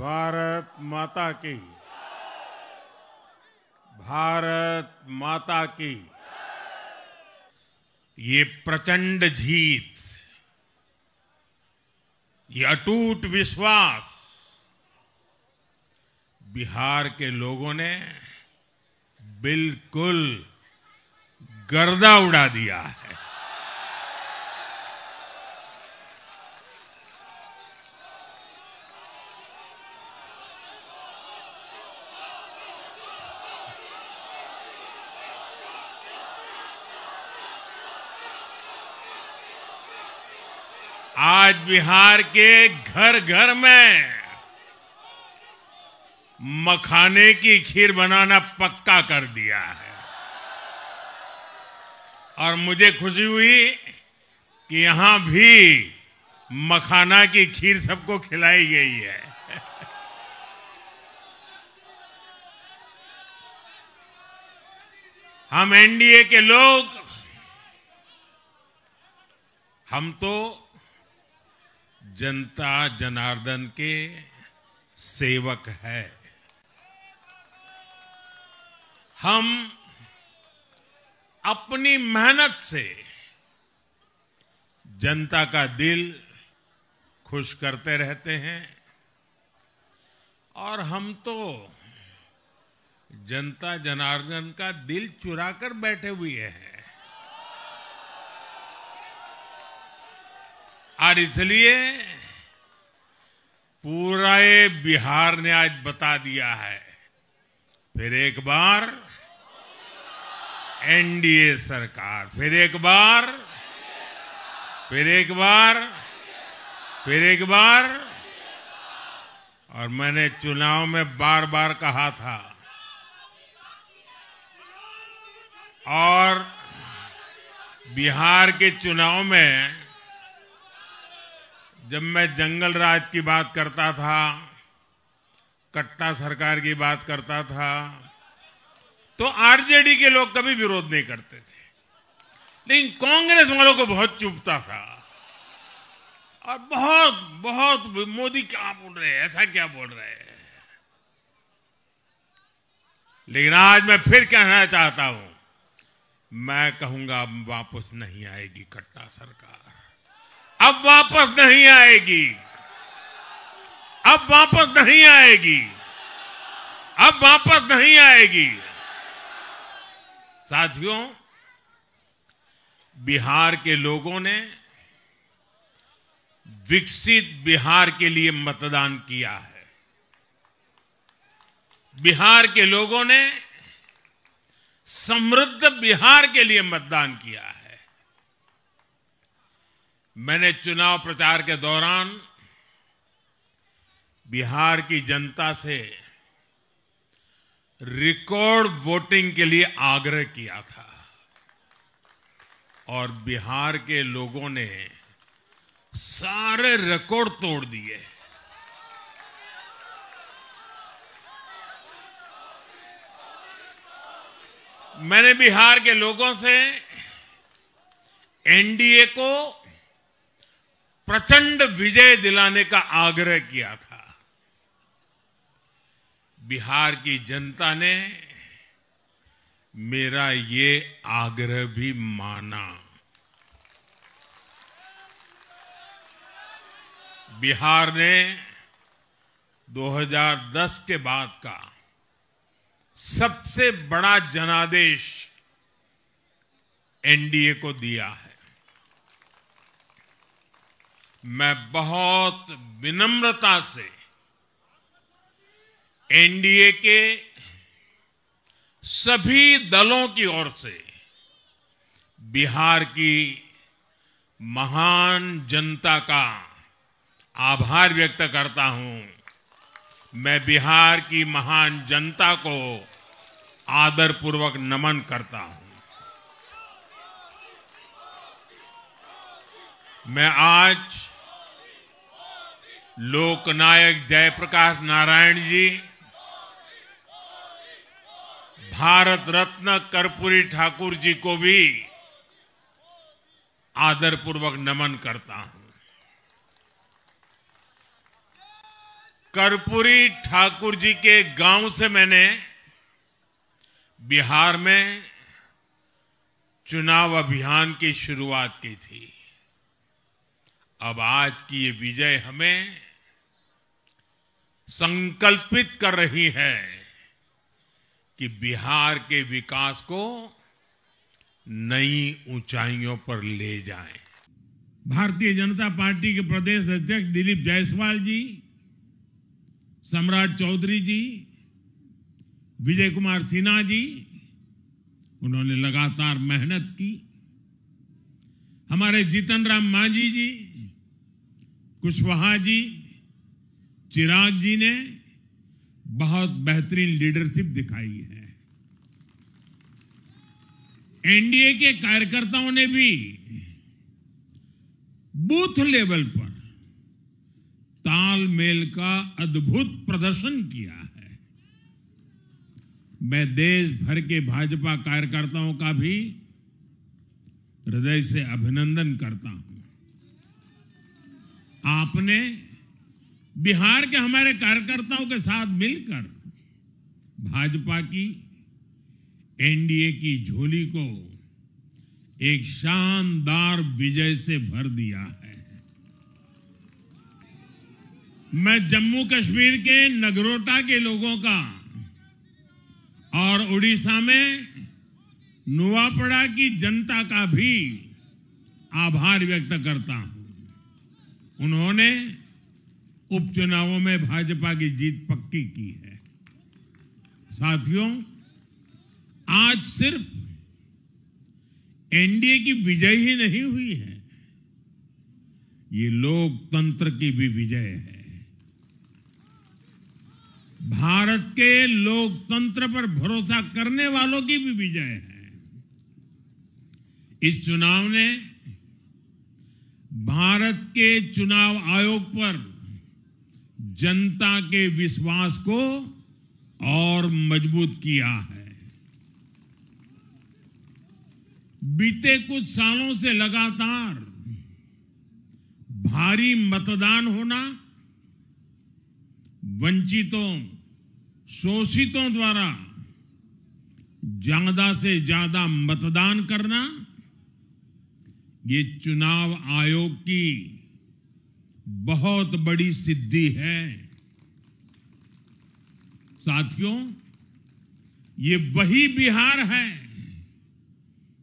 भारत माता की, भारत माता की। ये प्रचंड जीत, ये अटूट विश्वास बिहार के लोगों ने बिल्कुल गर्दा उड़ा दिया है। आज बिहार के घर घर में मखाने की खीर बनाना पक्का कर दिया है। और मुझे खुशी हुई कि यहां भी मखाना की खीर सबको खिलाई गई है। हम एनडीए के लोग, हम तो जनता जनार्दन के सेवक है। हम अपनी मेहनत से जनता का दिल खुश करते रहते हैं और हम तो जनता जनार्दन का दिल चुरा कर बैठे हुए हैं। और इसलिए पूरा बिहार ने आज बता दिया है, फिर एक बार एनडीए सरकार, फिर एक बार, फिर एक बार, फिर एक बार। और मैंने चुनाव में बार बार कहा था, और बिहार के चुनाव में जब मैं जंगल राज की बात करता था, कट्टा सरकार की बात करता था, तो आरजेडी के लोग कभी विरोध नहीं करते थे, लेकिन कांग्रेस वालों को बहुत चुभता था और बहुत बहुत मोदी क्या बोल रहे हैं, ऐसा क्या बोल रहे हैं। लेकिन आज मैं फिर कहना चाहता हूं, मैं कहूंगा वापस नहीं आएगी कट्टा सरकार, अब वापस नहीं आएगी, अब वापस नहीं आएगी, अब वापस नहीं आएगी। साथियों, बिहार के लोगों ने विकसित बिहार के लिए मतदान किया है। बिहार के लोगों ने समृद्ध बिहार के लिए मतदान किया है। मैंने चुनाव प्रचार के दौरान बिहार की जनता से रिकॉर्ड वोटिंग के लिए आग्रह किया था और बिहार के लोगों ने सारे रिकॉर्ड तोड़ दिए। मैंने बिहार के लोगों से एनडीए को प्रचंड विजय दिलाने का आग्रह किया था। बिहार की जनता ने मेरा ये आग्रह भी माना। बिहार ने 2010 के बाद का सबसे बड़ा जनादेश एनडीए को दिया है। मैं बहुत विनम्रता से एनडीए के सभी दलों की ओर से बिहार की महान जनता का आभार व्यक्त करता हूं। मैं बिहार की महान जनता को आदरपूर्वक नमन करता हूं। मैं आज लोकनायक जयप्रकाश नारायण जी, भारत रत्न कर्पूरी ठाकुर जी को भी आदरपूर्वक नमन करता हूं। कर्पूरी ठाकुर जी के गांव से मैंने बिहार में चुनाव अभियान की शुरुआत की थी। अब आज की ये विजय हमें संकल्पित कर रही है कि बिहार के विकास को नई ऊंचाइयों पर ले जाएं। भारतीय जनता पार्टी के प्रदेश अध्यक्ष दिलीप जायसवाल जी, सम्राट चौधरी जी, विजय कुमार सिन्हा जी, उन्होंने लगातार मेहनत की। हमारे जीतन राम मांझी जी, कुशवाहा जी, चिराग जी ने बहुत बेहतरीन लीडरशिप दिखाई है। एनडीए के कार्यकर्ताओं ने भी बूथ लेवल पर तालमेल का अद्भुत प्रदर्शन किया है। मैं देश भर के भाजपा कार्यकर्ताओं का भी हृदय से अभिनंदन करता हूं। आपने बिहार के हमारे कार्यकर्ताओं के साथ मिलकर भाजपा की एनडीए की झोली को एक शानदार विजय से भर दिया है। मैं जम्मू कश्मीर के नगरोटा के लोगों का और उड़ीसा में नुआपड़ा की जनता का भी आभार व्यक्त करता हूं। उन्होंने उपचुनावों में भाजपा की जीत पक्की की है। साथियों, आज सिर्फ एनडीए की विजय ही नहीं हुई है, ये लोकतंत्र की भी विजय है। भारत के लोकतंत्र पर भरोसा करने वालों की भी विजय है। इस चुनाव ने भारत के चुनाव आयोग पर जनता के विश्वास को और मजबूत किया है। बीते कुछ सालों से लगातार भारी मतदान होना, वंचितों, शोषितों द्वारा ज्यादा से ज्यादा मतदान करना, ये चुनाव आयोग की बहुत बड़ी सिद्धि है। साथियों, ये वही बिहार है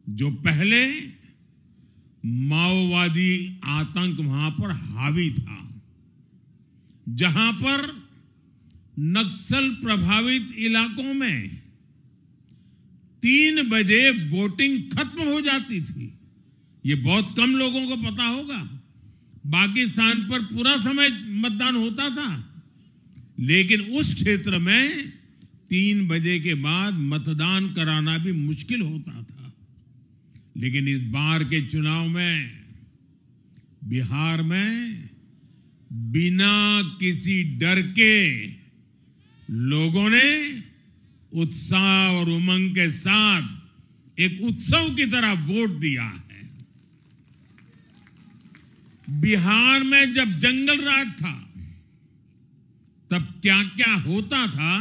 जो पहले माओवादी आतंक वहां पर हावी था, जहां पर नक्सल प्रभावित इलाकों में 3 बजे वोटिंग खत्म हो जाती थी। ये बहुत कम लोगों को पता होगा। बाकी स्थान पर पूरा समय मतदान होता था, लेकिन उस क्षेत्र में 3 बजे के बाद मतदान कराना भी मुश्किल होता था। लेकिन इस बार के चुनाव में बिहार में बिना किसी डर के लोगों ने उत्साह और उमंग के साथ एक उत्सव की तरह वोट दिया है। बिहार में जब जंगल राज था, तब क्या क्या होता था,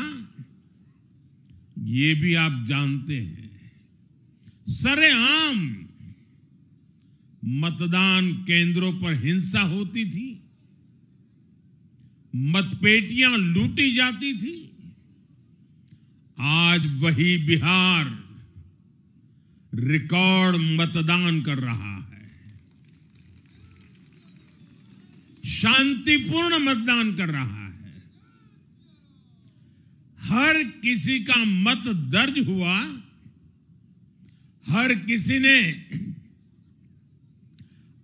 ये भी आप जानते हैं। सरेआम मतदान केंद्रों पर हिंसा होती थी, मतपेटियां लूटी जाती थी। आज वही बिहार रिकॉर्ड मतदान कर रहा है, शांतिपूर्ण मतदान कर रहा है। हर किसी का मत दर्ज हुआ, हर किसी ने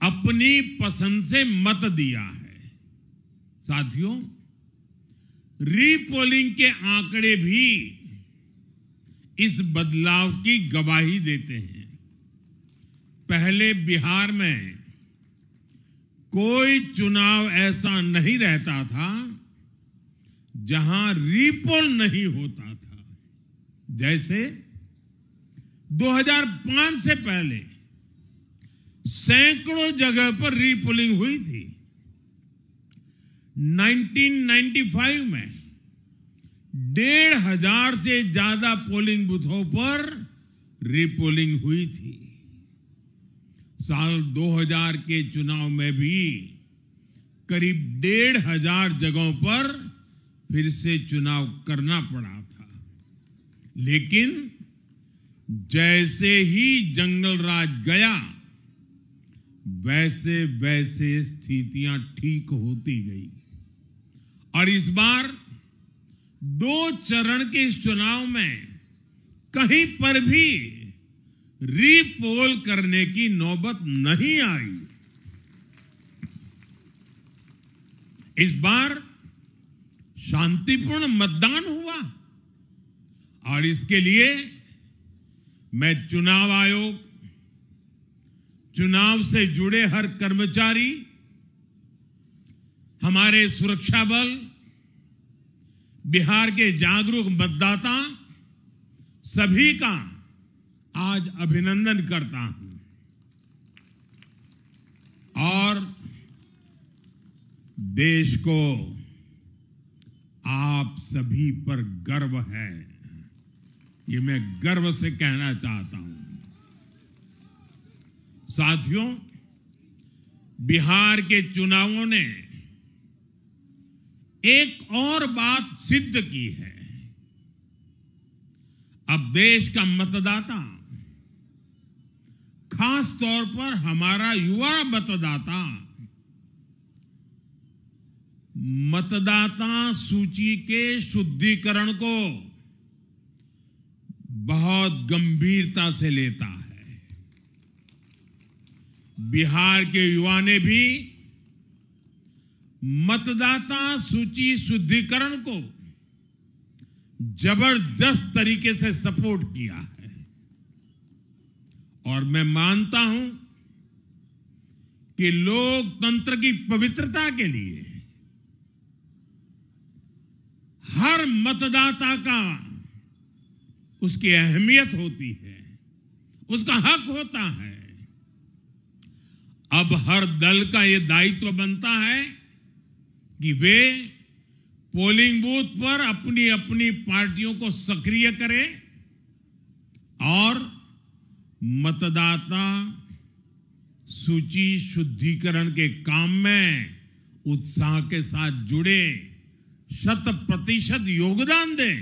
अपनी पसंद से मत दिया है। साथियों, रीपोलिंग के आंकड़े भी इस बदलाव की गवाही देते हैं। पहले बिहार में कोई चुनाव ऐसा नहीं रहता था जहां रीपोल नहीं होता था। जैसे 2005 से पहले सैकड़ों जगह पर रीपोलिंग हुई थी। 1995 में 1,500 से ज्यादा पोलिंग बूथों पर रीपोलिंग हुई थी। साल 2000 के चुनाव में भी करीब 1,500 जगहों पर फिर से चुनाव करना पड़ा था। लेकिन जैसे ही जंगल राज गया, वैसे वैसे स्थितियां ठीक होती गई और इस बार 2 चरण के इस चुनाव में कहीं पर भी रीपोल करने की नौबत नहीं आई। इस बार शांतिपूर्ण मतदान हुआ और इसके लिए मैं चुनाव आयोग, चुनाव से जुड़े हर कर्मचारी, हमारे सुरक्षा बल, बिहार के जागरूक मतदाता सभी का आज अभिनंदन करता हूं और देश को आप सभी पर गर्व है, ये मैं गर्व से कहना चाहता हूं। साथियों, बिहार के चुनावों ने एक और बात सिद्ध की है। अब देश का मतदाता, खास तौर पर हमारा युवा मतदाता, मतदाता सूची के शुद्धिकरण को बहुत गंभीरता से लेता है। बिहार के युवा ने भी मतदाता सूची शुद्धिकरण को जबरदस्त तरीके से सपोर्ट किया है और मैं मानता हूं कि लोकतंत्र की पवित्रता के लिए हर मतदाता का उसकी अहमियत होती है, उसका हक होता है। अब हर दल का यह दायित्व बनता है कि वे पोलिंग बूथ पर अपनी अपनी पार्टियों को सक्रिय करें और मतदाता सूची शुद्धिकरण के काम में उत्साह के साथ जुड़े, 100% योगदान दें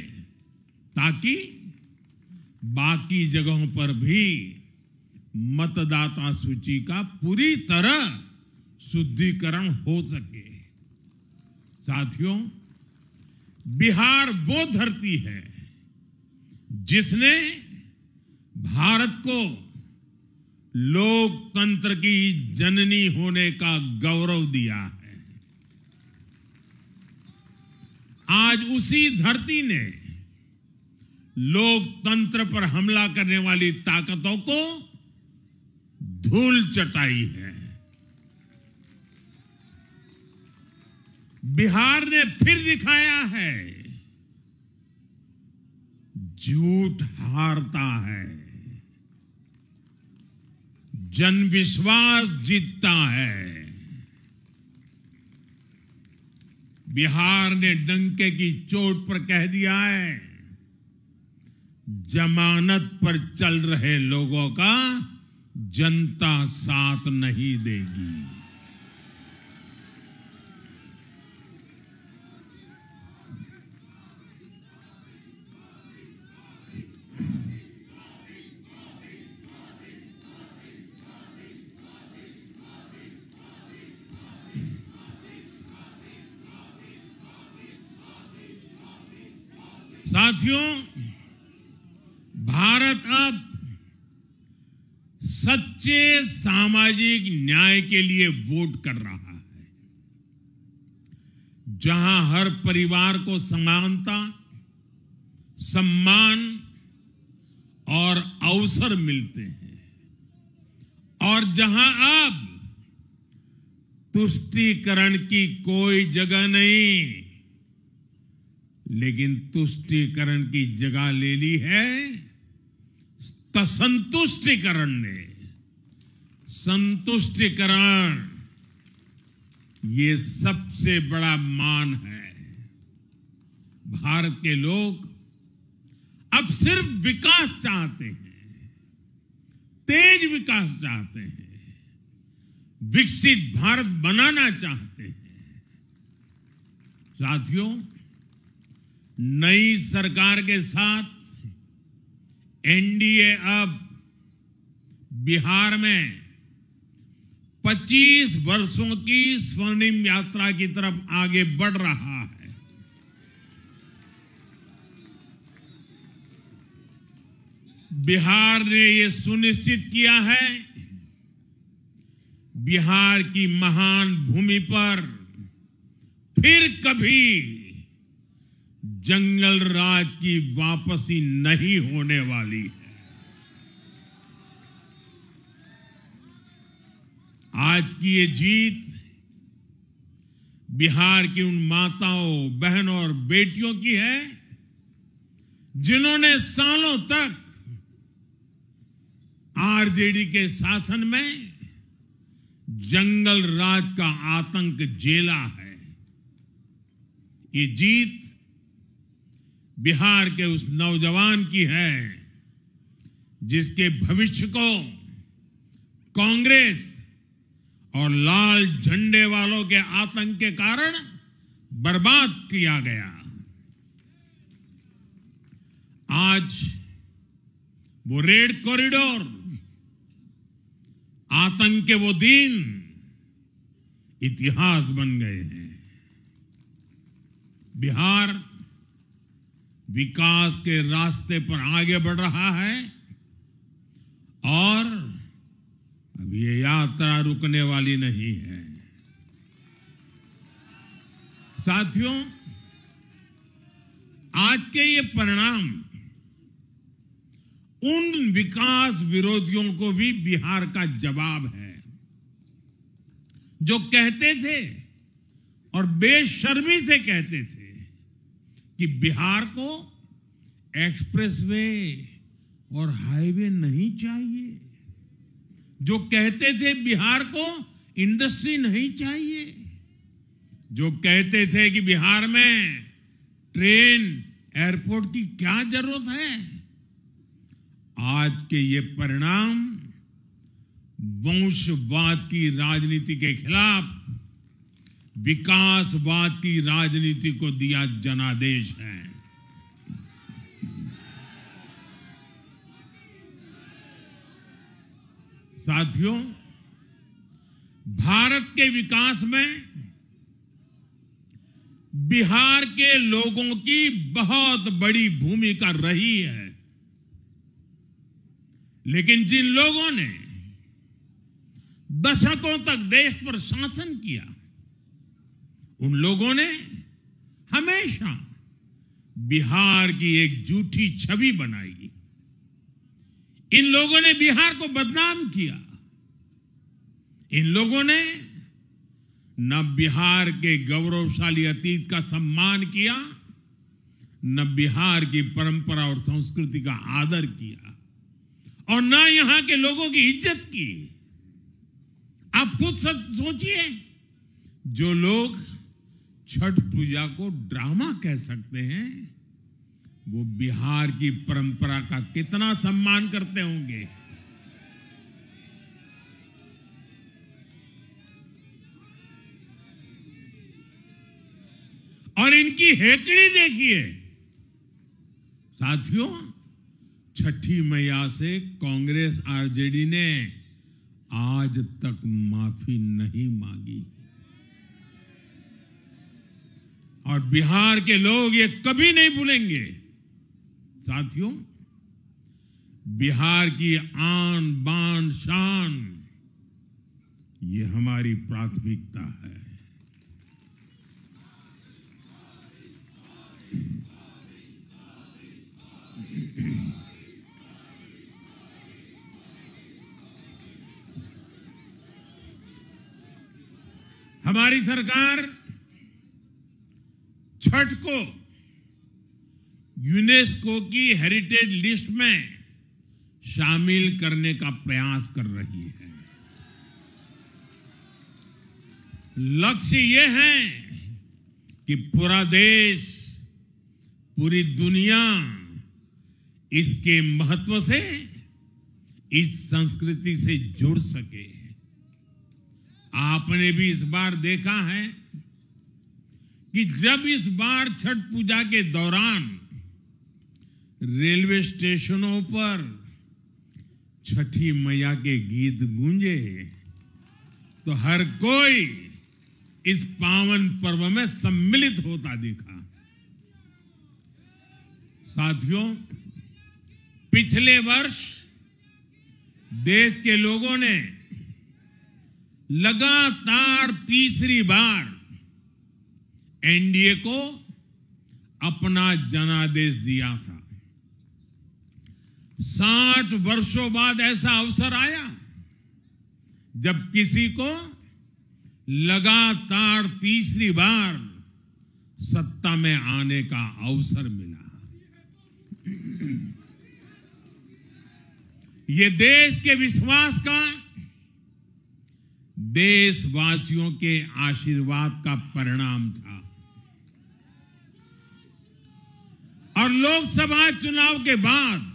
ताकि बाकी जगहों पर भी मतदाता सूची का पूरी तरह शुद्धिकरण हो सके। साथियों, बिहार वो धरती है जिसने भारत को लोकतंत्र की जननी होने का गौरव दिया है। आज उसी धरती ने लोकतंत्र पर हमला करने वाली ताकतों को धूल चटाई है। बिहार ने फिर दिखाया है, झूठ हारता है, जन विश्वास जीतता है। बिहार ने डंके की चोट पर कह दिया है, जमानत पर चल रहे लोगों का जनता साथ नहीं देगी। साथियों, भारत अब सच्चे सामाजिक न्याय के लिए वोट कर रहा है, जहां हर परिवार को समानता, सम्मान और अवसर मिलते हैं और जहां अब तुष्टीकरण की कोई जगह नहीं, लेकिन तुष्टीकरण की जगह ले ली है संतुष्टीकरण ने। संतुष्टीकरण ये सबसे बड़ा मान है। भारत के लोग अब सिर्फ विकास चाहते हैं, तेज विकास चाहते हैं, विकसित भारत बनाना चाहते हैं। साथियों, नई सरकार के साथ एनडीए अब बिहार में 25 वर्षों की स्वर्णिम यात्रा की तरफ आगे बढ़ रहा है। बिहार ने यह सुनिश्चित किया है, बिहार की महान भूमि पर फिर कभी जंगल राज की वापसी नहीं होने वाली है। आज की ये जीत बिहार की उन माताओं, बहनों और बेटियों की है जिन्होंने सालों तक आरजेडी के शासन में जंगल राज का आतंक झेला है। ये जीत बिहार के उस नौजवान की है जिसके भविष्य को कांग्रेस और लाल झंडे वालों के आतंक के कारण बर्बाद किया गया। आज वो रेड कॉरिडोर, आतंक के वो दिन इतिहास बन गए हैं। बिहार विकास के रास्ते पर आगे बढ़ रहा है और अब ये यात्रा रुकने वाली नहीं है। साथियों, आज के ये परिणाम उन विकास विरोधियों को भी बिहार का जवाब है जो कहते थे और बेशर्मी से कहते थे कि बिहार को एक्सप्रेसवे और हाईवे नहीं चाहिए, जो कहते थे बिहार को इंडस्ट्री नहीं चाहिए, जो कहते थे कि बिहार में ट्रेन, एयरपोर्ट की क्या जरूरत है। आज के ये परिणाम वंशवाद की राजनीति के खिलाफ विकासवाद की राजनीति को दिया जनादेश है। साथियों, भारत के विकास में बिहार के लोगों की बहुत बड़ी भूमिका रही है, लेकिन जिन लोगों ने दशकों तक देश पर शासन किया, उन लोगों ने हमेशा बिहार की एक झूठी छवि बनाई। इन लोगों ने बिहार को बदनाम किया। इन लोगों ने न बिहार के गौरवशाली अतीत का सम्मान किया, न बिहार की परंपरा और संस्कृति का आदर किया, और न यहां के लोगों की इज्जत की। आप खुद सोचिए, जो लोग छठ पूजा को ड्रामा कह सकते हैं, वो बिहार की परंपरा का कितना सम्मान करते होंगे। और इनकी हेकड़ी देखिए। साथियों, छठी मैया से कांग्रेस आरजेडी ने आज तक माफी नहीं मांगी, और बिहार के लोग ये कभी नहीं भूलेंगे। साथियों, बिहार की आन बान शान, ये हमारी प्राथमिकता है। हमारी सरकार छठ को यूनेस्को की हेरिटेज लिस्ट में शामिल करने का प्रयास कर रही है। लक्ष्य ये है कि पूरा देश, पूरी दुनिया इसके महत्व से, इस संस्कृति से जुड़ सके। आपने भी इस बार देखा है कि जब इस बार छठ पूजा के दौरान रेलवे स्टेशनों पर छठी मैया के गीत गूंजे तो हर कोई इस पावन पर्व में सम्मिलित होता दिखा। साथियों, पिछले वर्ष देश के लोगों ने लगातार तीसरी बार एनडीए को अपना जनादेश दिया था। 60 वर्षों बाद ऐसा अवसर आया जब किसी को लगातार तीसरी बार सत्ता में आने का अवसर मिला। ये देश के विश्वास का, देशवासियों के आशीर्वाद का परिणाम था। और लोकसभा चुनाव के बाद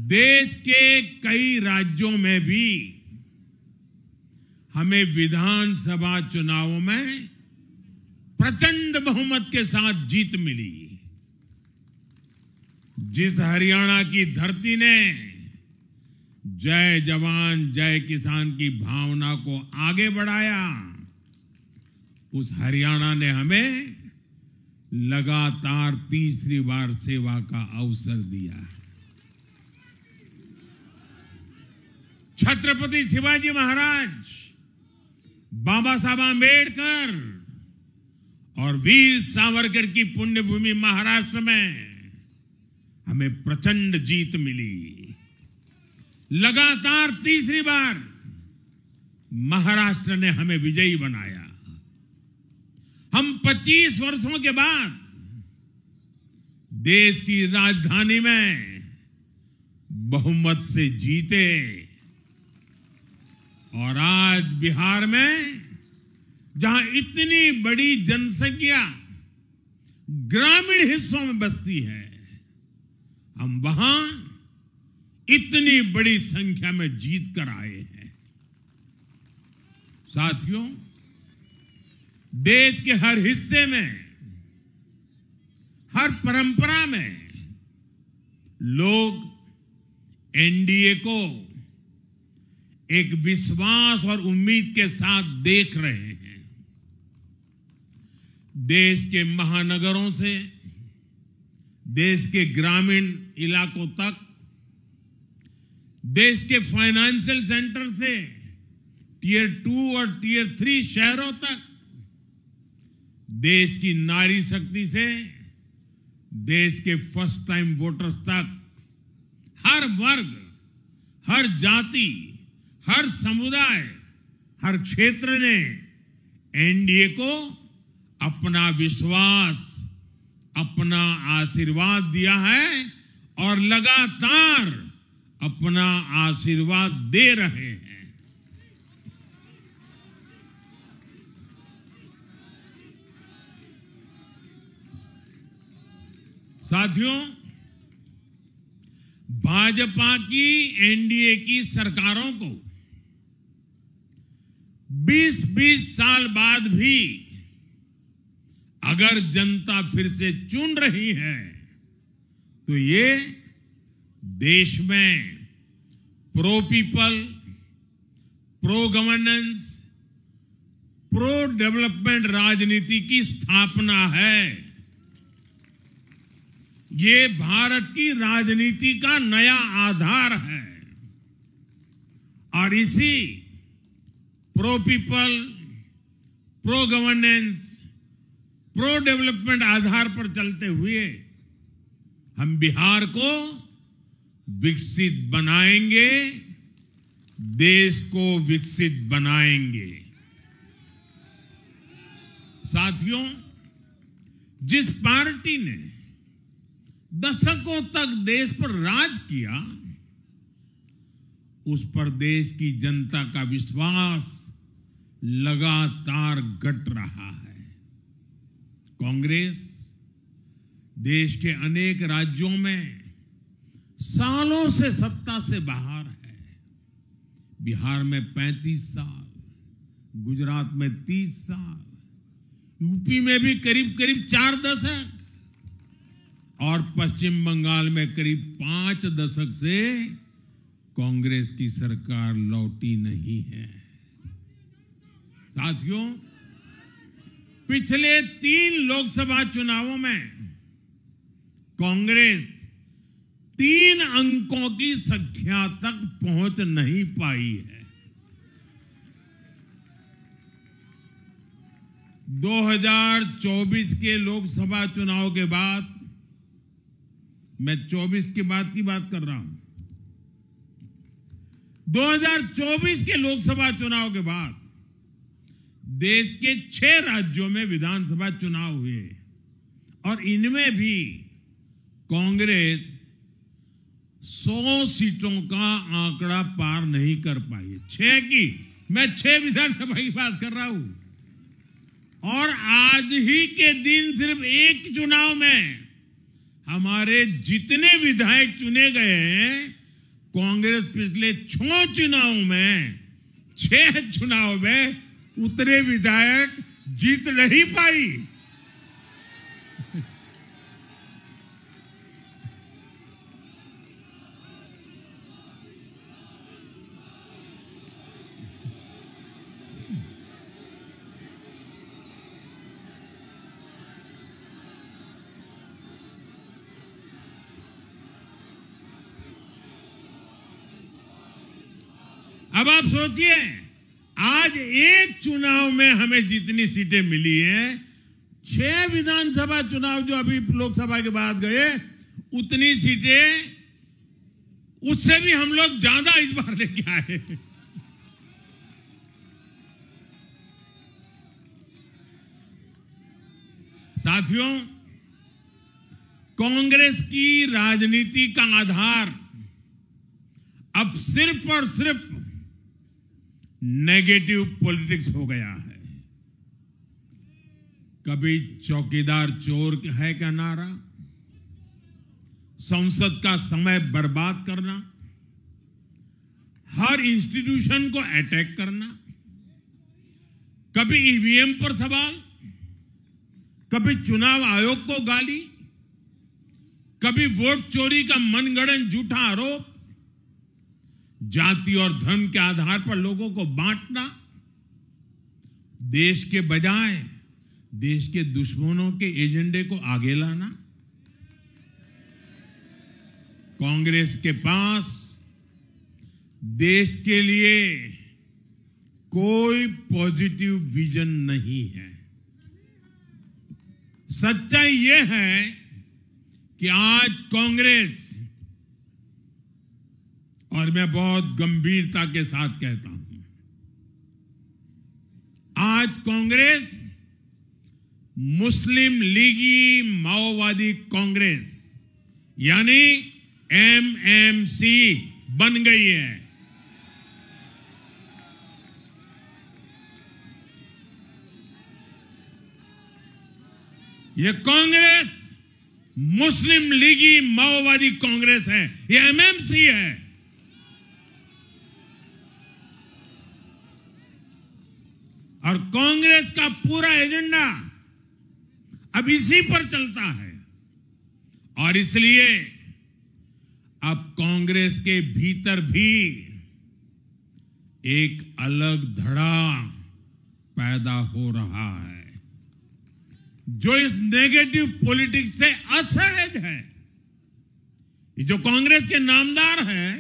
देश के कई राज्यों में भी हमें विधानसभा चुनावों में प्रचंड बहुमत के साथ जीत मिली। जिस हरियाणा की धरती ने जय जवान जय किसान की भावना को आगे बढ़ाया, उस हरियाणा ने हमें लगातार तीसरी बार सेवा का अवसर दिया। छत्रपति शिवाजी महाराज, बाबा साहब आंबेडकर और वीर सावरकर की पुण्यभूमि महाराष्ट्र में हमें प्रचंड जीत मिली। लगातार तीसरी बार महाराष्ट्र ने हमें विजयी बनाया। हम 25 वर्षों के बाद देश की राजधानी में बहुमत से जीते और आज बिहार में जहां इतनी बड़ी जनसंख्या ग्रामीण हिस्सों में बसती है, हम वहां इतनी बड़ी संख्या में जीत कर आए हैं। साथियों, देश के हर हिस्से में, हर परंपरा में लोग एनडीए को एक विश्वास और उम्मीद के साथ देख रहे हैं। देश के महानगरों से देश के ग्रामीण इलाकों तक, देश के फाइनेंशियल सेंटर से टियर 2 और टियर 3 शहरों तक, देश की नारी शक्ति से देश के फर्स्ट टाइम वोटर्स तक, हर वर्ग, हर जाति, हर समुदाय, हर क्षेत्र ने एनडीए को अपना विश्वास, अपना आशीर्वाद दिया है और लगातार अपना आशीर्वाद दे रहे हैं। साथियों, भाजपा की एनडीए की सरकारों को 20-20 साल बाद भी अगर जनता फिर से चुन रही है तो ये देश में pro people, pro governance, pro development राजनीति की स्थापना है। ये भारत की राजनीति का नया आधार है और इसी pro people, pro governance, pro development आधार पर चलते हुए हम बिहार को विकसित बनाएंगे, देश को विकसित बनाएंगे। साथियों, जिस पार्टी ने दशकों तक देश पर राज किया, उस पर देश की जनता का विश्वास लगातार घट रहा है। कांग्रेस देश के अनेक राज्यों में सालों से सत्ता से बाहर है। बिहार में 35 साल, गुजरात में 30 साल, यूपी में भी करीब करीब 4 दशक और पश्चिम बंगाल में करीब 5 दशक से कांग्रेस की सरकार लौटी नहीं है। साथियों, पिछले 3 लोकसभा चुनावों में कांग्रेस 3 अंकों की संख्या तक पहुंच नहीं पाई है। 2024 के लोकसभा चुनाव के बाद, मैं 24 के बाद की बात कर रहा हूं, 2024 के लोकसभा चुनाव के बाद देश के 6 राज्यों में विधानसभा चुनाव हुए और इनमें भी कांग्रेस 100 सीटों का आंकड़ा पार नहीं कर पाई है। 6 की, मैं 6 विधानसभा की बात कर रहा हूं। और आज ही के दिन सिर्फ एक चुनाव में हमारे जितने विधायक चुने गए हैं, कांग्रेस पिछले 6 चुनावों में 6 चुनाव में उतने विधायक जीत नहीं पाई। अब आप सोचिए, आज एक चुनाव में हमें जितनी सीटें मिली हैं, 6 विधानसभा चुनाव जो अभी लोकसभा के बाद गए, उतनी सीटें, उससे भी हम लोग ज्यादा इस बार लेके आए। साथियों, कांग्रेस की राजनीति का आधार अब सिर्फ और सिर्फ नेगेटिव पॉलिटिक्स हो गया है। कभी चौकीदार चोर है का नारा, संसद का समय बर्बाद करना, हर इंस्टीट्यूशन को अटैक करना, कभी ईवीएम पर सवाल, कभी चुनाव आयोग को गाली, कभी वोट चोरी का मनगढ़ंत झूठा आरोप, जाति और धर्म के आधार पर लोगों को बांटना, देश के बजाय देश के दुश्मनों के एजेंडे को आगे लाना। कांग्रेस के पास देश के लिए कोई पॉजिटिव विजन नहीं है। सच्चाई यह है कि आज कांग्रेस, और मैं बहुत गंभीरता के साथ कहता हूं, आज कांग्रेस मुस्लिम लीगी माओवादी कांग्रेस यानी एमएमसी बन गई है। ये कांग्रेस मुस्लिम लीगी माओवादी कांग्रेस है, ये एमएमसी है। और कांग्रेस का पूरा एजेंडा अब इसी पर चलता है। और इसलिए अब कांग्रेस के भीतर भी एक अलग धड़ा पैदा हो रहा है, जो इस नेगेटिव पॉलिटिक्स से असहज है। ये जो कांग्रेस के नामदार हैं,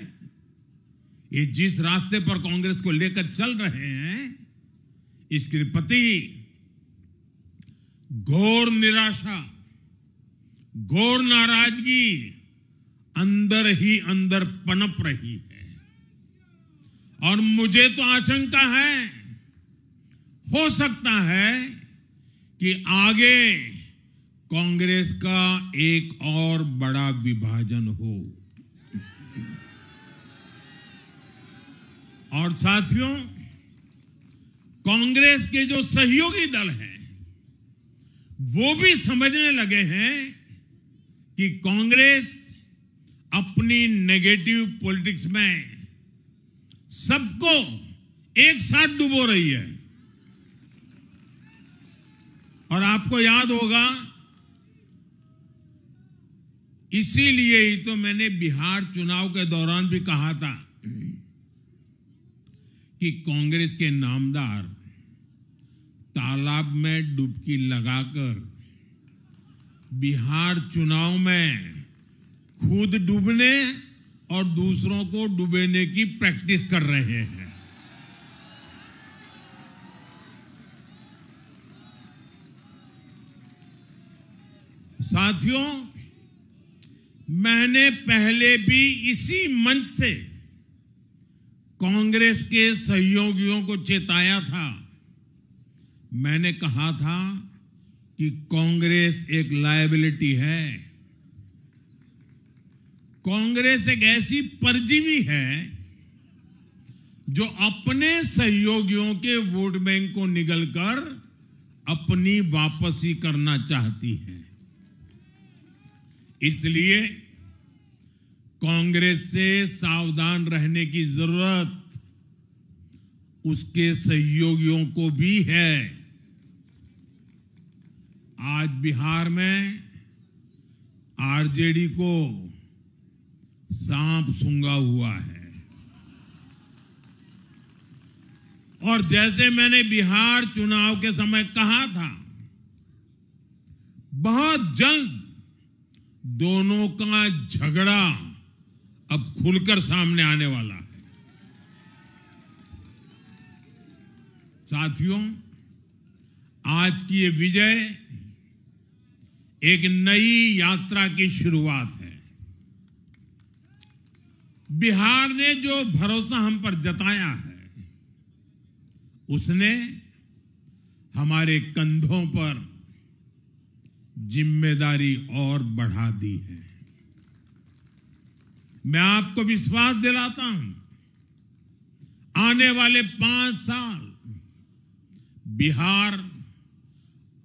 ये जिस रास्ते पर कांग्रेस को लेकर चल रहे हैं, इसके प्रति घोर निराशा, घोर नाराजगी अंदर ही अंदर पनप रही है। और मुझे तो आशंका है, हो सकता है कि आगे कांग्रेस का एक और बड़ा विभाजन हो। और साथियों, कांग्रेस के जो सहयोगी दल हैं वो भी समझने लगे हैं कि कांग्रेस अपनी नेगेटिव पॉलिटिक्स में सबको एक साथ डुबो रही है। और आपको याद होगा, इसीलिए ही तो मैंने बिहार चुनाव के दौरान भी कहा था कि कांग्रेस के नामदार तालाब में डुबकी लगाकर बिहार चुनाव में खुद डूबने और दूसरों को डुबेने की प्रैक्टिस कर रहे हैं। साथियों, मैंने पहले भी इसी मंच से कांग्रेस के सहयोगियों को चेताया था। मैंने कहा था कि कांग्रेस एक लायबिलिटी है। कांग्रेस एक ऐसी परजीवी है जो अपने सहयोगियों के वोट बैंक को निगलकर अपनी वापसी करना चाहती है। इसलिए कांग्रेस से सावधान रहने की जरूरत उसके सहयोगियों को भी है। आज बिहार में आरजेडी को सांप सूंघा हुआ है। और जैसे मैंने बिहार चुनाव के समय कहा था, बहुत जल्द दोनों का झगड़ा अब खुलकर सामने आने वाला है। साथियों, आज की ये विजय एक नई यात्रा की शुरुआत है। बिहार ने जो भरोसा हम पर जताया है, उसने हमारे कंधों पर जिम्मेदारी और बढ़ा दी है। मैं आपको विश्वास दिलाता हूं, आने वाले 5 साल बिहार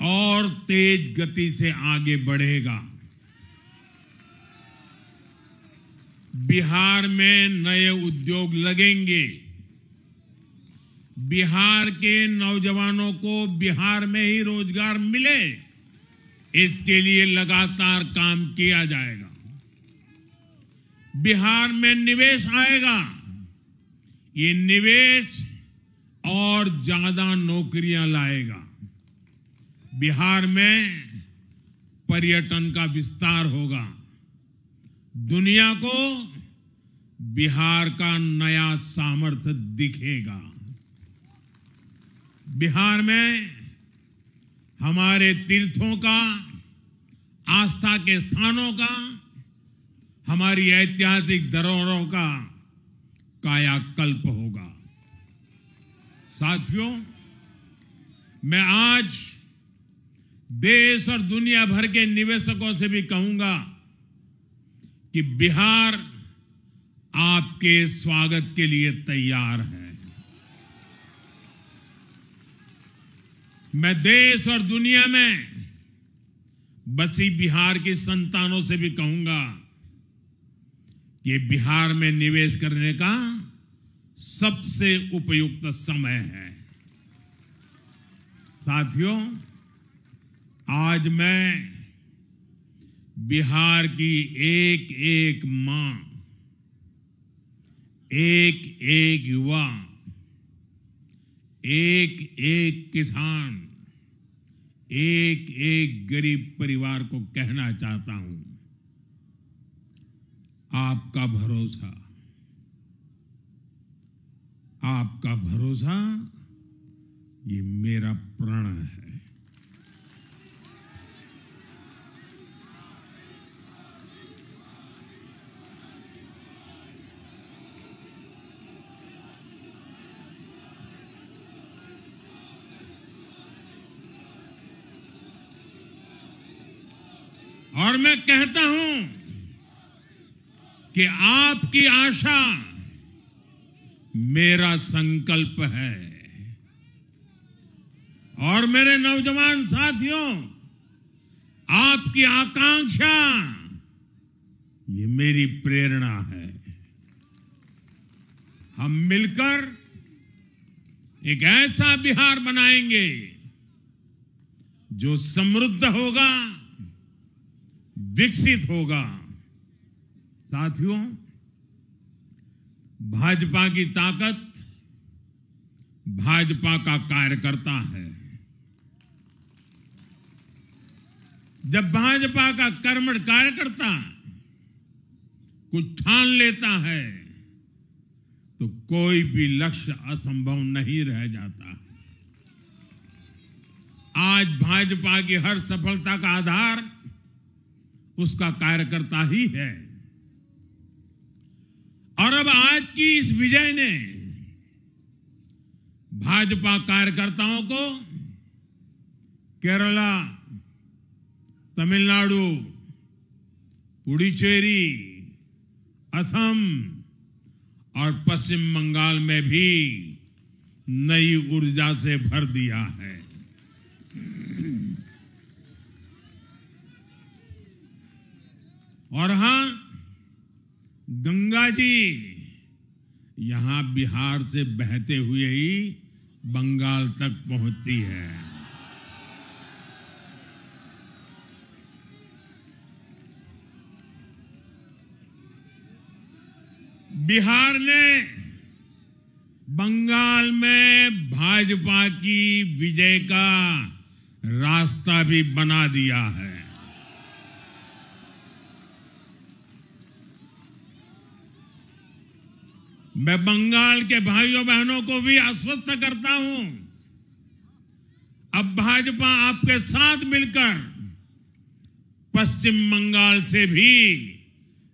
और तेज गति से आगे बढ़ेगा। बिहार में नए उद्योग लगेंगे। बिहार के नौजवानों को बिहार में ही रोजगार मिले, इसके लिए लगातार काम किया जाएगा। बिहार में निवेश आएगा। ये निवेश और ज्यादा नौकरियां लाएगा। बिहार में पर्यटन का विस्तार होगा। दुनिया को बिहार का नया सामर्थ्य दिखेगा। बिहार में हमारे तीर्थों का, आस्था के स्थानों का, हमारी ऐतिहासिक धरोहरों का कायाकल्प होगा। साथियों, मैं आज देश और दुनिया भर के निवेशकों से भी कहूंगा कि बिहार आपके स्वागत के लिए तैयार है। मैं देश और दुनिया में बसी बिहार की संतानों से भी कहूंगा कि बिहार में निवेश करने का सबसे उपयुक्त समय है। साथियों, आज मैं बिहार की एक एक मां, एक एक युवा, एक एक किसान, एक एक गरीब परिवार को कहना चाहता हूं, आपका भरोसा, आपका भरोसा ये मेरा प्रण है। और मैं कहता हूं कि आपकी आशा मेरा संकल्प है। और मेरे नौजवान साथियों, आपकी आकांक्षा ये मेरी प्रेरणा है। हम मिलकर एक ऐसा बिहार बनाएंगे जो समृद्ध होगा, विकसित होगा। साथियों, भाजपा की ताकत भाजपा का कार्यकर्ता है। जब भाजपा का कर्मठ कार्यकर्ता कुछ ठान लेता है तो कोई भी लक्ष्य असंभव नहीं रह जाता। आज भाजपा की हर सफलता का आधार उसका कार्यकर्ता ही है। और अब आज की इस विजय ने भाजपा कार्यकर्ताओं को केरला, तमिलनाडु, पुडुचेरी, असम और पश्चिम बंगाल में भी नई ऊर्जा से भर दिया है। और हां, गंगा जी यहां बिहार से बहते हुए ही बंगाल तक पहुंचती है। बिहार ने बंगाल में भाजपा की विजय का रास्ता भी बना दिया है। मैं बंगाल के भाइयों बहनों को भी आश्वस्त करता हूं, अब भाजपा आपके साथ मिलकर पश्चिम बंगाल से भी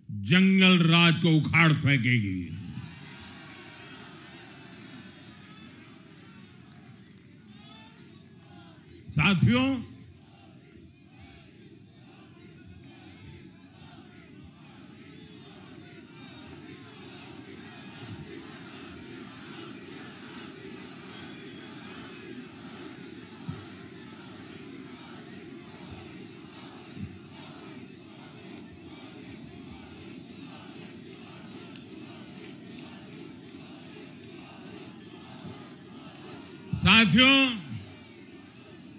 जंगल राज को उखाड़ फेंकेगी। साथियों,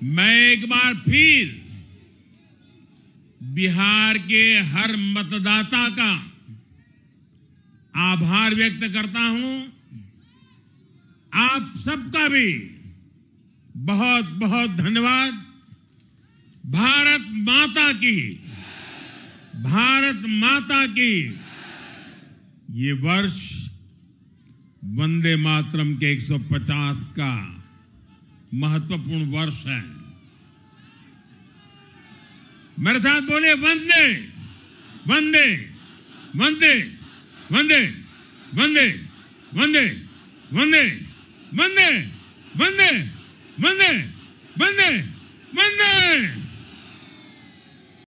मैं एक बार फिर बिहार के हर मतदाता का आभार व्यक्त करता हूं। आप सबका भी बहुत बहुत धन्यवाद। भारत माता की, भारत माता की। ये वर्ष वंदे मातरम के 150 का महत्वपूर्ण वर्ष है। मेरे साथ बोले वंदे वंदे वंदे वंदे वंदे वंदे वंदे वंदे वंदे वंदे वंदे वंदे।